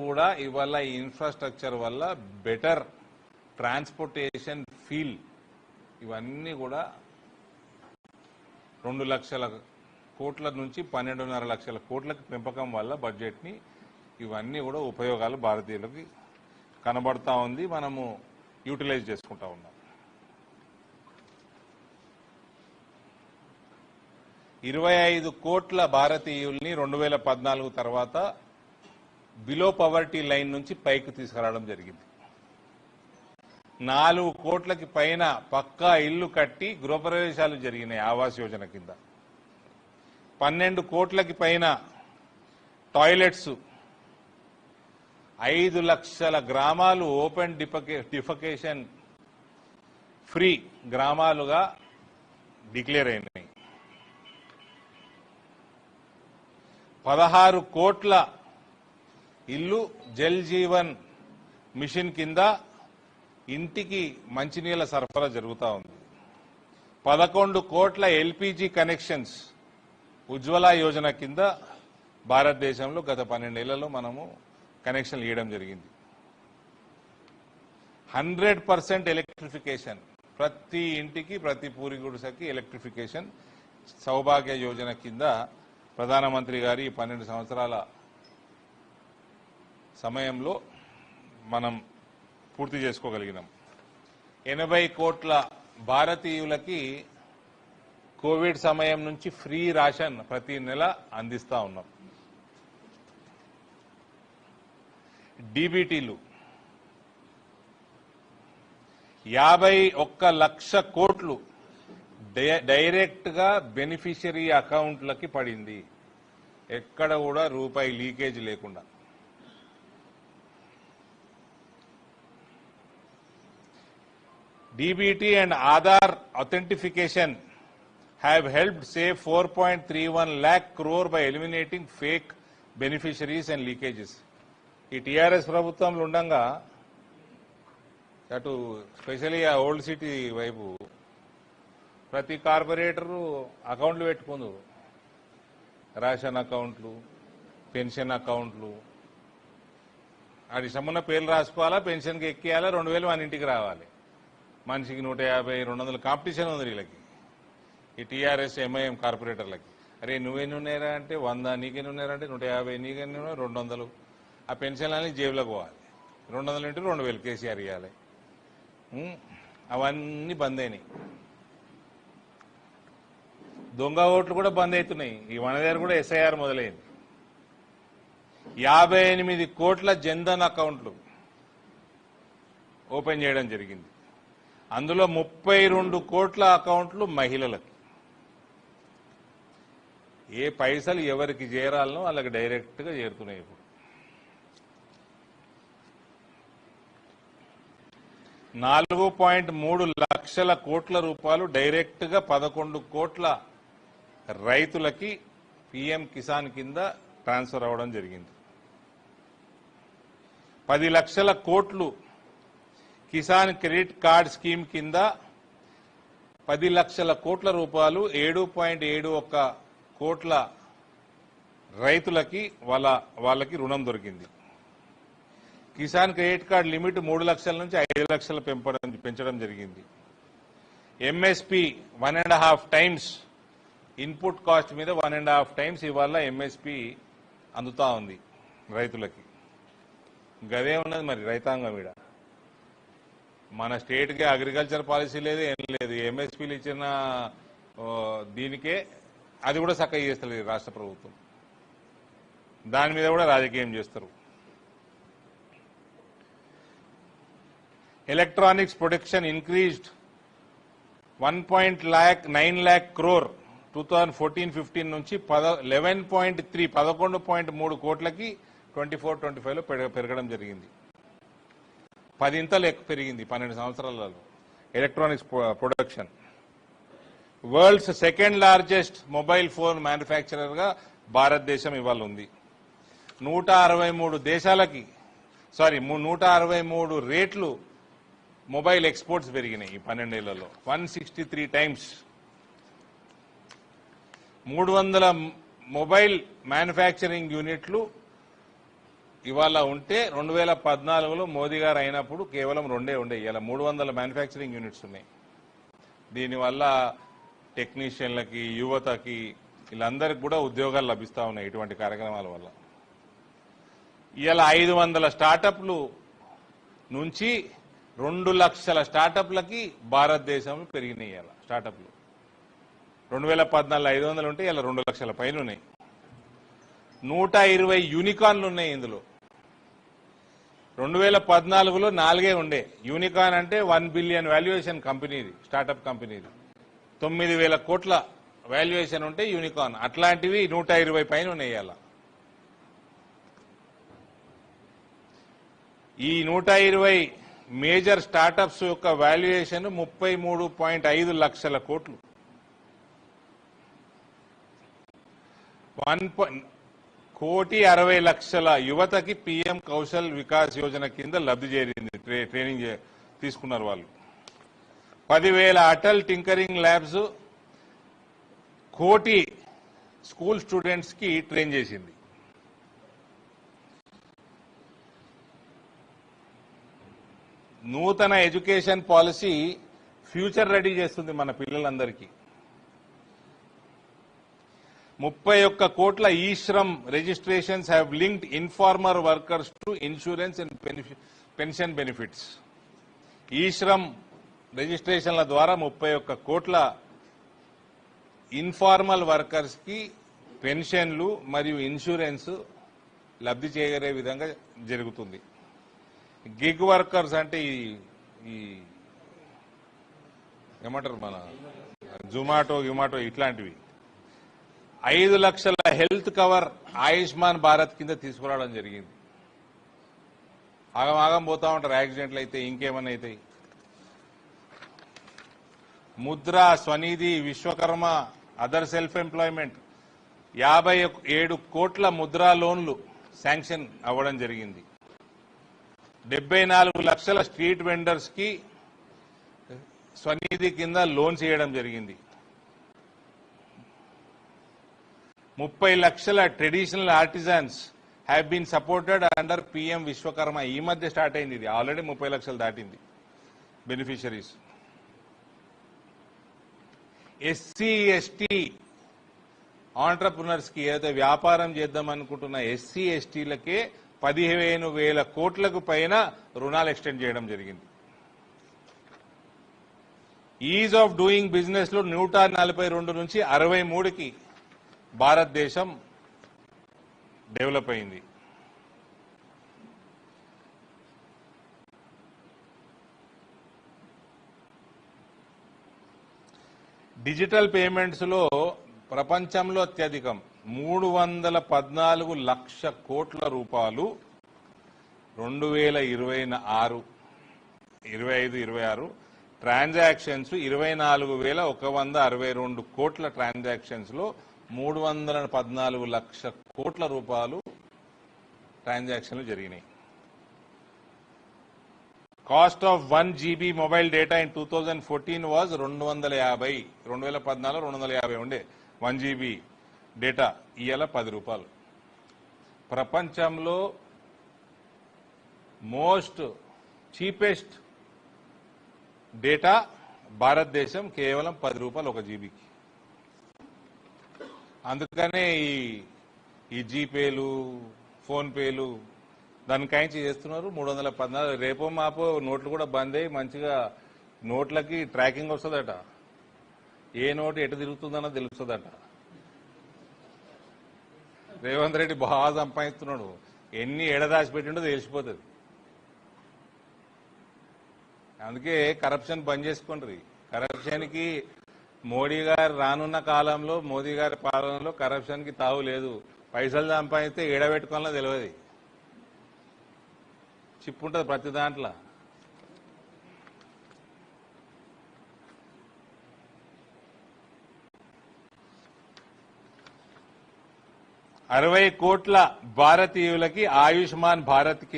కూడా ఇవాళ ఈ ఇన్ఫ్రాస్ట్రక్చర్ వల్ల బెటర్ ట్రాన్స్పోర్టేషన్ ఫీల్ ఇవన్నీ కూడా 2 లక్షల కోట్ల నుంచి 12.5 లక్షల కోట్లకు పెంపకం వల్ల బడ్జెట్ని ఇవన్నీ కూడా ఉపయోగాలు భారతీయులకి కనబడతా ఉంది. మనము యూటిలైజ్ చేసుకుంటా ఉన్నాం. 25 కోట్ల భారతీయుల్ని 2014 తర్వాత బిలో పవర్టీ లైన్ నుంచి పైకి తీసుకురావడం జరిగింది. 4 కోట్లకి పైన పక్కా ఇల్లు కట్టి గృహప్రవేశాలు జరిగినాయి ఆవాస్ యోజన కింద. 12 కోట్లకి పైన టాయిలెట్స్, 5 లక్షల గ్రామాలు ఓపెన్ డిఫకేషన్ ఫ్రీ గ్రామాలుగా డిక్లేర్ అయినాయి. 16 కోట్ల ఇల్లు జల్ జీవన్ మిషన్ కింద ఇంటికి మంచినీళ్ల సరఫరా జరుగుతూ ఉంది. 11 కోట్ల ఎల్పీజీ కనెక్షన్స్ ఉజ్వల యోజన కింద భారతదేశంలో గత 12 ఏళ్లలో మనము కనెక్షన్లు ఇవ్వడం జరిగింది. 100% ఎలక్ట్రిఫికేషన్, ప్రతి ఇంటికి ప్రతి పూరి గుడిసెకి ఎలక్ట్రిఫికేషన్ సౌభాగ్య యోజన కింద ప్రధానమంత్రి గారి 12 సంవత్సరాల సమయంలో మనం పూర్తి చేసుకోగలిగినాం. 80 కోట్ల భారతీయులకి కోవిడ్ సమయం నుంచి ఫ్రీ రేషన్ ప్రతి నెల అందిస్తా ఉన్నాం. డీబీటీలు 51 లక్ష కోట్లు డైరెక్ట్ గా బెనిఫిషియరీ అకౌంట్లకి పడింది. ఎక్కడ కూడా రూపాయి లీకేజ్ లేకుండా. DBT and Aadhaar authentication have helped save 4.31 lakh crore by eliminating fake beneficiaries and leakages. ఈ టీఆర్ఎస్ ప్రభుత్వంలో ఉండగా అటు స్పెషల్లీ ఆ ఓల్డ్ సిటీ వైపు ప్రతి కార్పొరేటరు అకౌంట్లు పెట్టుకుందరు. రేషన్ అకౌంట్లు, పెన్షన్ అకౌంట్లు. ఆడి సమ్మున్న పేర్లు రాసుకోవాలా, పెన్షన్కి ఎక్కియాలా, 2000 మన ఇంటికి రావాలి. మనిషికి 150, 200 కాంపిటీషన్ ఉంది వీళ్ళకి, ఈ టీఆర్ఎస్ ఎంఐఎం కార్పొరేటర్లకి. అరే నువ్వెన్ని ఉన్నారా అంటే 100, నీకెన్ని ఉన్నారా అంటే 150, నీకెన్ని 200. ఆ పెన్షన్లన్నీ జేబులోకి పోవాలి. 200 ఇంటూ 2000 కేసీఆర్ ఇవ్వాలి. అవన్నీ బంద్ అయినాయి. దొంగ ఓట్లు కూడా బంద్ అవుతున్నాయి. ఈ మన దగ్గర కూడా ఎస్ఐఆర్ మొదలైంది. 58 కోట్ల జన్ధన్ అకౌంట్లు ఓపెన్ చేయడం జరిగింది. అందులో 32 కోట్ల అకౌంట్లు మహిళలకు. ఏ పైసలు ఎవరికి చేరాలనో వాళ్ళకి డైరెక్ట్ గా చేరుతున్నాయి. ఇప్పుడు 4.3 లక్షల కోట్ల రూపాయలు డైరెక్ట్ గా 11 కోట్ల రైతులకి పీఎం కిసాన్ కింద ట్రాన్స్ఫర్ అవ్వడం జరిగింది. 10 లక్షల కోట్లు కిసాన్ క్రెడిట్ కార్డ్ స్కీమ్ కింద 10 లక్షల కోట్ల రూపాయలు 7.71 కోట్ల రైతులకి వాళ్ళకి రుణం దొరికింది. కిసాన్ క్రెడిట్ కార్డ్ లిమిట్ 3 లక్షల నుంచి 5 లక్షలు పెంచడం జరిగింది. ఎంఎస్పీ 1.5 టైమ్స్ ఇన్పుట్ కాస్ట్ మీద 1.5 టైమ్స్ ఇవాళ ఎంఎస్పీ అందుతా ఉంది రైతులకి. గదే ఉన్నది మరి రైతాంగం మీద. మన స్టేట్కి అగ్రికల్చర్ పాలసీ లేదు, ఏం లేదు. ఎంఎస్పీలు ఇచ్చిన దీనికే అది కూడా చక్కగా చేస్తలేదు రాష్ట్ర ప్రభుత్వం. దాని మీద కూడా రాజకీయం చేస్తారు. Electronics production increased 1.9 lakh crore 2014-15 నుంచి 11.3 కోట్లకి 24-25లో పెరగడం జరిగింది. 10 ఇంతలు పెరిగింది 12 సంవత్సరాలలో electronics production. World's second largest mobile phone manufacturer గా భారతదేశం ఇవాళ ఉంది. 163 రేట్లు మొబైల్ ఎక్స్పోర్ట్స్ పెరిగినాయి ఈ 12 ఏళ్లలో. 163 టైమ్స్. 300 మొబైల్ మ్యానుఫ్యాక్చరింగ్ యూనిట్లు ఇవాళ ఉంటే 2014లో మోదీ గారు అయినప్పుడు కేవలం 2 ఉండే. ఇలా 300 మ్యానుఫ్యాక్చరింగ్ యూనిట్స్ ఉన్నాయి. దీనివల్ల టెక్నీషియన్లకి, యువతకి, వీళ్ళందరికీ కూడా ఉద్యోగాలు లభిస్తా ఉన్నాయి ఇటువంటి కార్యక్రమాల వల్ల. ఇలా 500 స్టార్టప్లు నుంచి 2 లక్షల స్టార్టప్లకి భారతదేశంలో పెరిగినాయి. ఇలా స్టార్టప్లు 2014 500 ఉంటే ఇలా 2 లక్షల పైన ఉన్నాయి. 120 యూనికార్న్లు ఉన్నాయి ఇందులో. 2014లో 4 ఉండే. యూనికార్న్ అంటే 1 బిలియన్ వాల్యుయేషన్ కంపెనీది, స్టార్టప్ కంపెనీది. 9,000 కోట్ల వాల్యుయేషన్ ఉంటే యూనికార్న్. అట్లాంటివి 120 పైన ఉన్నాయి. ఇలా ఈ 120 మేజర్ స్టార్టప్స్ యొక్క వాల్యుయేషన్ 33.5 లక్షల కోట్లు. 1,60,00,000 యువతకి పీఎం కౌశల్ వికాస్ యోజన కింద లబ్ధి చేరింది. ట్రైనింగ్ తీసుకున్నారు వాళ్ళు. 10,000 అటల్ టింకరింగ్ ల్యాబ్స్ 1 కోటి స్కూల్ స్టూడెంట్స్ కి ట్రైన్ చేసింది. నూతన ఎడ్యుకేషన్ పాలసీ ఫ్యూచర్ రెడీ చేస్తుంది మన పిల్లలందరికీ. 31 కోట్ల ఈ Shram registrations have linked informer workers to insurance and pension benefits. ఈ శ్రమ్ రిజిస్ట్రేషన్ల ద్వారా 31 కోట్ల ఇన్ఫార్మల్ వర్కర్స్ కి పెన్షన్లు మరియు ఇన్సూరెన్స్ లబ్ధి చేకూరే విధంగా జరుగుతుంది. గిగ్ వర్కర్స్ అంటే ఈ ఏమంటారు మన జొమాటో ఇట్లాంటివి 5 లక్షల హెల్త్ కవర్ ఆయుష్మాన్ భారత్ కింద తీసుకురావడం జరిగింది. ఆగం పోతా ఉంటారు యాక్సిడెంట్లు అయితే, ఇంకేమన్నా అవుతాయి. Mudra, Svanidhi, Vishwakarma, other self employment 57 కోట్ల ముద్రా లోన్లు శాంక్షన్ అవ్వడం జరిగింది. 74 లక్షల స్ట్రీట్ వెండర్స్ కి స్వనిధి కింద లోన్స్ ఇవ్వడం జరిగింది. 30 లక్షల traditional artisans have been supported under PM Vishwakarma. ఈ మధ్య స్టార్ట్ అయింది ఇది. ఆల్రెడీ 30 లక్షలు దాటింది బెనిఫిషరీస్. ఎస్సీ ఎస్టీ ఆంటర్ప్రినర్స్ కి ఏదైతే వ్యాపారం చేద్దాం అనుకుంటున్న ఎస్సీ ఎస్టీలకే 15,000 కోట్లకు పైన రుణాలు ఎక్స్టెండ్ చేయడం జరిగింది. ఈజ్ ఆఫ్ డూయింగ్ బిజినెస్ లో 142 నుంచి 63కి భారతదేశం డెవలప్ అయింది. డిజిటల్ పేమెంట్స్ లో ప్రపంచంలో అత్యధికం 314 లక్షల కోట్ల రూపాయలు 2025-26 ట్రాన్సాక్షన్స్ 24,162 కోట్ల ట్రాన్సాక్షన్స్ లో 314 లక్షల కోట్ల రూపాయలు ట్రాన్సాక్షన్లు జరిగినాయి. Cost of 1 GB mobile data in 2014 was 250. 2014 250 ఉండే 1 GB డేటా. ఇవాళ 10 రూపాయలు. ప్రపంచంలో మోస్ట్ చీపెస్ట్ డేటా భారతదేశం, కేవలం 10 రూపాయలు 1 జీబీకి. అందుకనే ఈ జీపేలు, ఫోన్ పేలు దానికాయించి చేస్తున్నారు. 314. రేపో మాపో నోట్లు కూడా బంద్ అయ్యి మంచిగా నోట్లకి ట్రాకింగ్ వస్తుందట. ఏ నోటు ఎటు తిరుగుతుందన్నో తెలుస్తుందట. రేవంత్ రెడ్డి బాగా సంపాదిస్తున్నాడు. ఎన్ని ఎడదాచి పెట్టిండో తెలిసిపోతుంది. అందుకే కరప్షన్ బంద్ చేసుకోండి. కరప్షన్కి మోడీ గారు రానున్న కాలంలో, మోదీ గారి పాలనలో కరప్షన్కి తావు లేదు. పైసలు సంపాదిస్తే ఏడబెట్టుకోవాలో తెలియదు. చిప్పు ఉంటుంది ప్రతి దాంట్లో. $60 కోట్ల భారతీయులకి ఆయుష్మాన్ భారత్